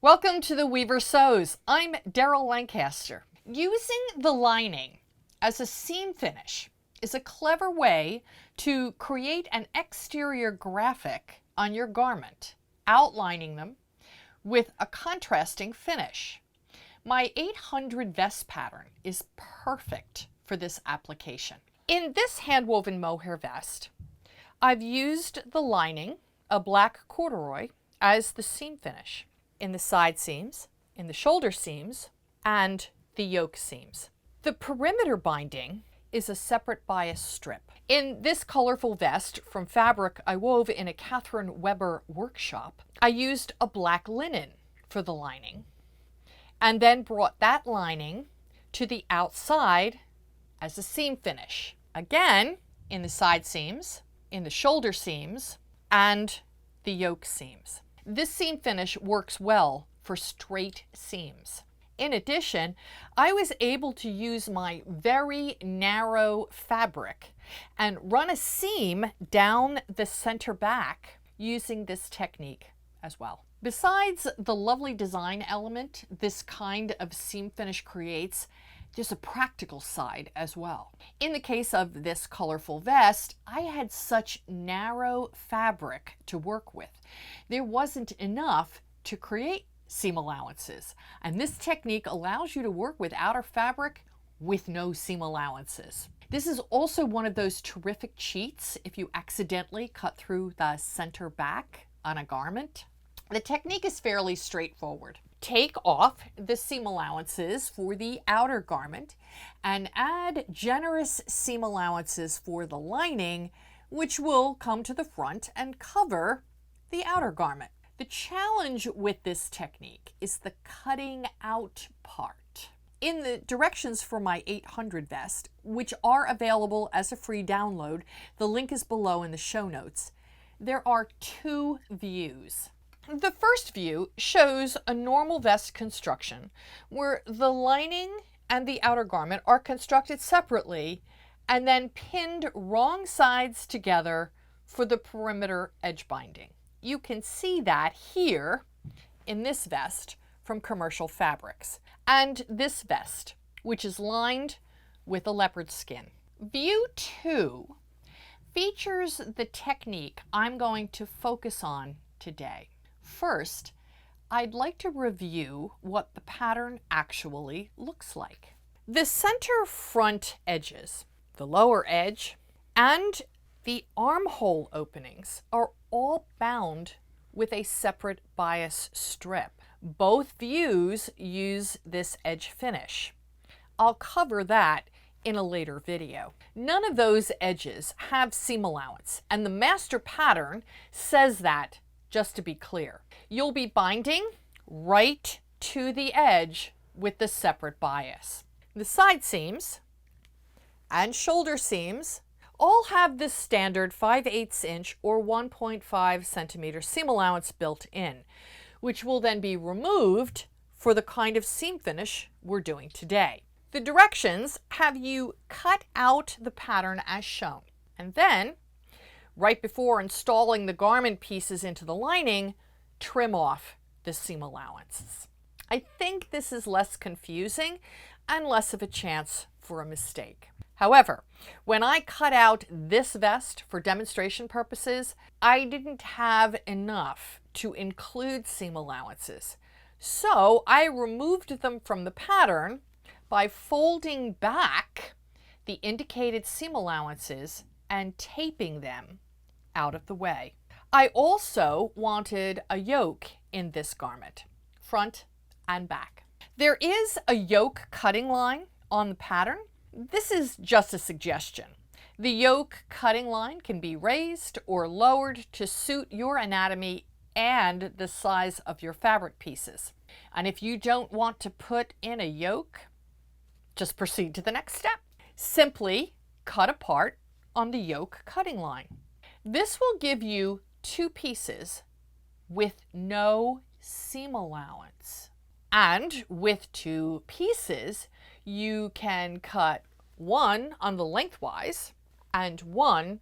Welcome to the Weaver Sews. I'm Daryl Lancaster. Using the lining as a seam finish is a clever way to create an exterior graphic on your garment, outlining them with a contrasting finish. My 800 vest pattern is perfect for this application. In this hand-woven mohair vest, I've used the lining, a black corduroy, as the seam finish in the side seams, in the shoulder seams, and the yoke seams. The perimeter binding is a separate bias strip. In this colorful vest from fabric I wove in a Catherine Weber workshop, I used a black linen for the lining and then brought that lining to the outside as a seam finish. Again, in the side seams, in the shoulder seams, and the yoke seams. This seam finish works well for straight seams. In addition, I was able to use my very narrow fabric and run a seam down the center back using this technique as well. Besides the lovely design element this kind of seam finish creates, there's a practical side as well. In the case of this colorful vest, I had such narrow fabric to work with. There wasn't enough to create seam allowances, and this technique allows you to work with outer fabric with no seam allowances. This is also one of those terrific cheats if you accidentally cut through the center back on a garment. The technique is fairly straightforward. Take off the seam allowances for the outer garment and add generous seam allowances for the lining, which will come to the front and cover the outer garment. The challenge with this technique is the cutting out part. In the directions for my 800 vest, which are available as a free download, the link is below in the show notes, there are two views. The first view shows a normal vest construction where the lining and the outer garment are constructed separately and then pinned wrong sides together for the perimeter edge binding. You can see that here in this vest from Commercial Fabrics and this vest, which is lined with a leopard skin. View 2 features the technique I'm going to focus on today. First, I'd like to review what the pattern actually looks like. The center front edges, the lower edge, and the armhole openings are all bound with a separate bias strip. Both views use this edge finish. I'll cover that in a later video. None of those edges have seam allowance, and the master pattern says that. Just to be clear, you'll be binding right to the edge with the separate bias. The side seams and shoulder seams all have this standard 5/8 inch or 1.5 centimeter seam allowance built in, which will then be removed for the kind of seam finish we're doing today. The directions have you cut out the pattern as shown, and then right before installing the garment pieces into the lining, trim off the seam allowances. I think this is less confusing and less of a chance for a mistake. However, when I cut out this vest for demonstration purposes, I didn't have enough to include seam allowances. So I removed them from the pattern by folding back the indicated seam allowances and taping them out of the way. I also wanted a yoke in this garment, front and back. There is a yoke cutting line on the pattern. This is just a suggestion. The yoke cutting line can be raised or lowered to suit your anatomy and the size of your fabric pieces. And if you don't want to put in a yoke, just proceed to the next step. Simply cut apart on the yoke cutting line. This will give you two pieces with no seam allowance. And with two pieces, you can cut one on the lengthwise and one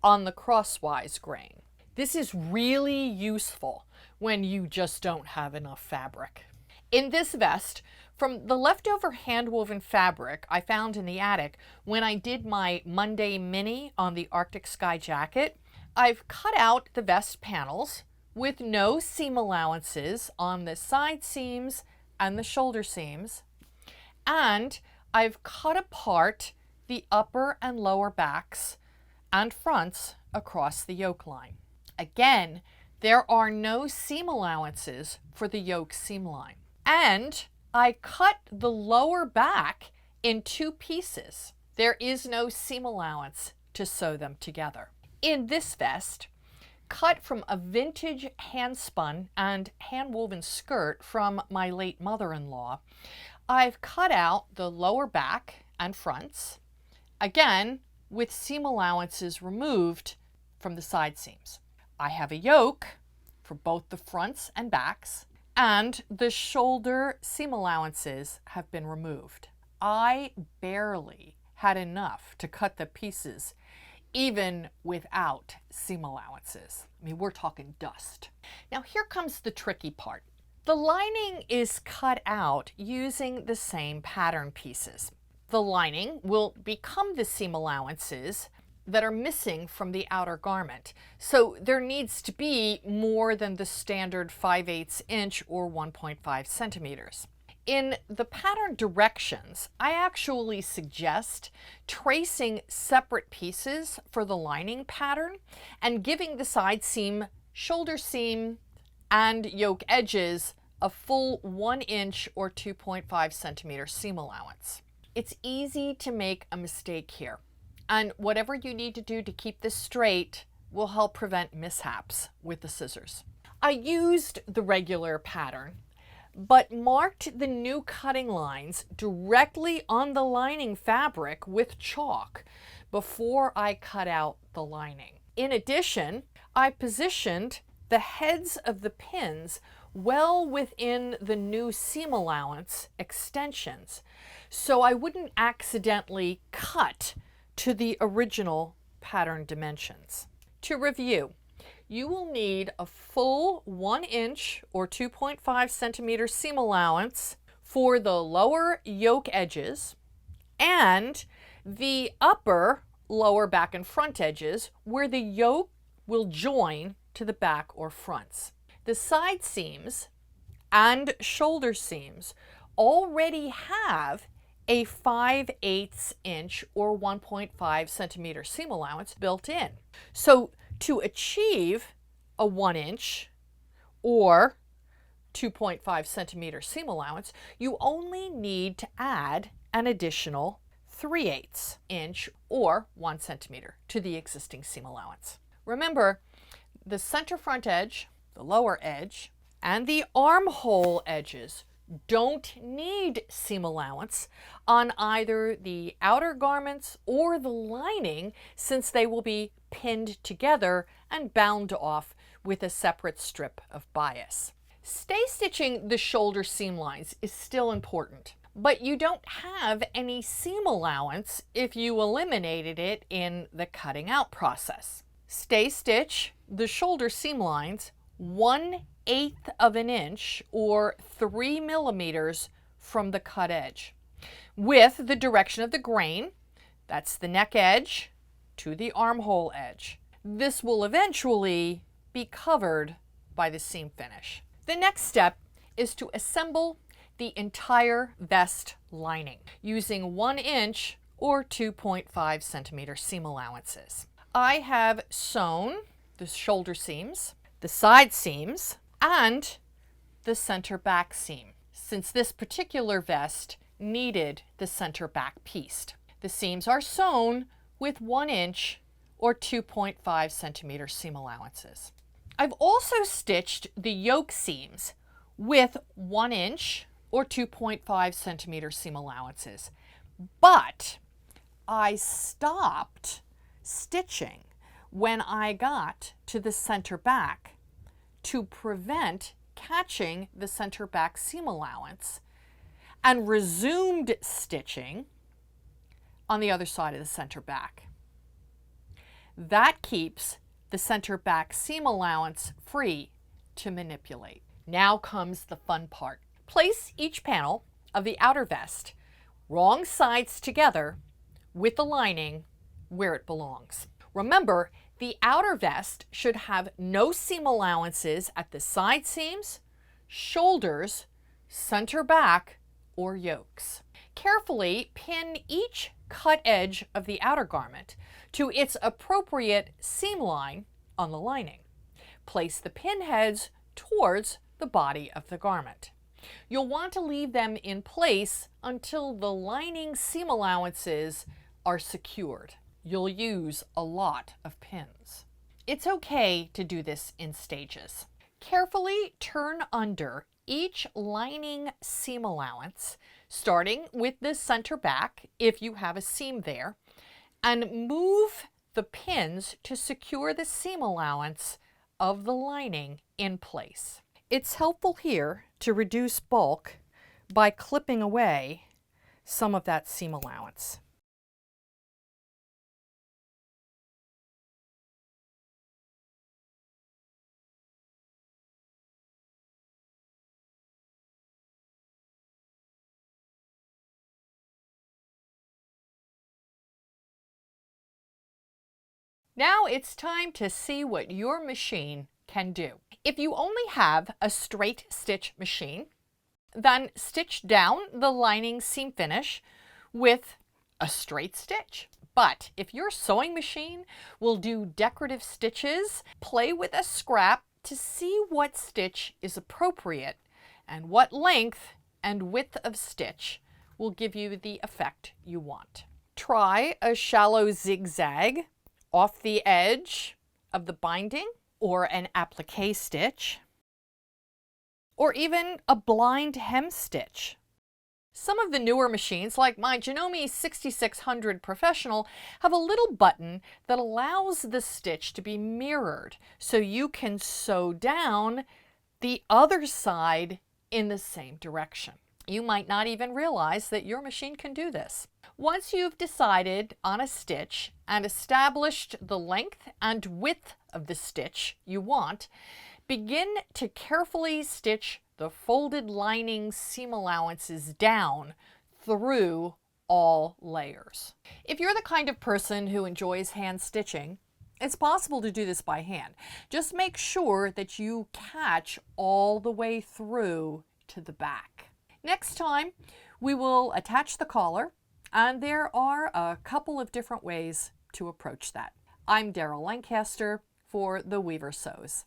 on the crosswise grain. This is really useful when you just don't have enough fabric. In this vest, from the leftover hand-woven fabric I found in the attic when I did my Monday mini on the Arctic Sky jacket, I've cut out the vest panels with no seam allowances on the side seams and the shoulder seams, and I've cut apart the upper and lower backs and fronts across the yoke line. Again, there are no seam allowances for the yoke seam line. And I cut the lower back in 2 pieces. There is no seam allowance to sew them together. In this vest, cut from a vintage hand-spun and hand-woven skirt from my late mother-in-law, I've cut out the lower back and fronts, again with seam allowances removed from the side seams. I have a yoke for both the fronts and backs, and the shoulder seam allowances have been removed. I barely had enough to cut the pieces even without seam allowances. I mean, we're talking dust. Now here comes the tricky part. The lining is cut out using the same pattern pieces. The lining will become the seam allowances that are missing from the outer garment. So there needs to be more than the standard 5/8 inch or 1.5 centimeters. In the pattern directions, I actually suggest tracing separate pieces for the lining pattern and giving the side seam, shoulder seam, and yoke edges a full 1 inch or 2.5 centimeter seam allowance. It's easy to make a mistake here, and whatever you need to do to keep this straight will help prevent mishaps with the scissors. I used the regular pattern, but marked the new cutting lines directly on the lining fabric with chalk before I cut out the lining. In addition, I positioned the heads of the pins well within the new seam allowance extensions, so I wouldn't accidentally cut to the original pattern dimensions. To review, you will need a full 1 inch or 2.5 centimeter seam allowance for the lower yoke edges and the upper lower back and front edges where the yoke will join to the back or fronts. The side seams and shoulder seams already have a 5/8 inch or 1.5 centimeter seam allowance built in. So to achieve a 1 inch or 2.5 centimeter seam allowance, you only need to add an additional 3/8 inch or 1 centimeter to the existing seam allowance. Remember, the center front edge, the lower edge, and the armhole edges don't need seam allowance on either the outer garments or the lining, since they will be pinned together and bound off with a separate strip of bias. Stay stitching the shoulder seam lines is still important, but you don't have any seam allowance if you eliminated it in the cutting out process. Stay stitch the shoulder seam lines 1/8 of an inch or 3 millimeters from the cut edge, with the direction of the grain, that's the neck edge, to the armhole edge. This will eventually be covered by the seam finish. The next step is to assemble the entire vest lining using 1 inch or 2.5 centimeter seam allowances. I have sewn the shoulder seams, the side seams, and the center back seam, since this particular vest needed the center back piece. The seams are sewn with 1 inch or 2.5 centimeter seam allowances. I've also stitched the yoke seams with 1 inch or 2.5 centimeter seam allowances, but I stopped stitching when I got to the center back to prevent catching the center back seam allowance, and resumed stitching on the other side of the center back. That keeps the center back seam allowance free to manipulate. Now comes the fun part. Place each panel of the outer vest wrong sides together with the lining where it belongs. Remember, the outer vest should have no seam allowances at the side seams, shoulders, center back, or yokes. Carefully pin each cut edge of the outer garment to its appropriate seam line on the lining. Place the pin heads towards the body of the garment. You'll want to leave them in place until the lining seam allowances are secured. You'll use a lot of pins. It's okay to do this in stages. Carefully turn under each lining seam allowance, starting with the center back if you have a seam there, and move the pins to secure the seam allowance of the lining in place. It's helpful here to reduce bulk by clipping away some of that seam allowance. Now it's time to see what your machine can do. If you only have a straight stitch machine, then stitch down the lining seam finish with a straight stitch. But if your sewing machine will do decorative stitches, play with a scrap to see what stitch is appropriate and what length and width of stitch will give you the effect you want. Try a shallow zigzag off the edge of the binding, or an applique stitch, or even a blind hem stitch. Some of the newer machines, like my Janome 6600 Professional, have a little button that allows the stitch to be mirrored so you can sew down the other side in the same direction. You might not even realize that your machine can do this. Once you've decided on a stitch and established the length and width of the stitch you want, begin to carefully stitch the folded lining seam allowances down through all layers. If you're the kind of person who enjoys hand stitching, it's possible to do this by hand. Just make sure that you catch all the way through to the back. Next time, we will attach the collar, and there are a couple of different ways to approach that. I'm Daryl Lancaster for The Weaver Sews.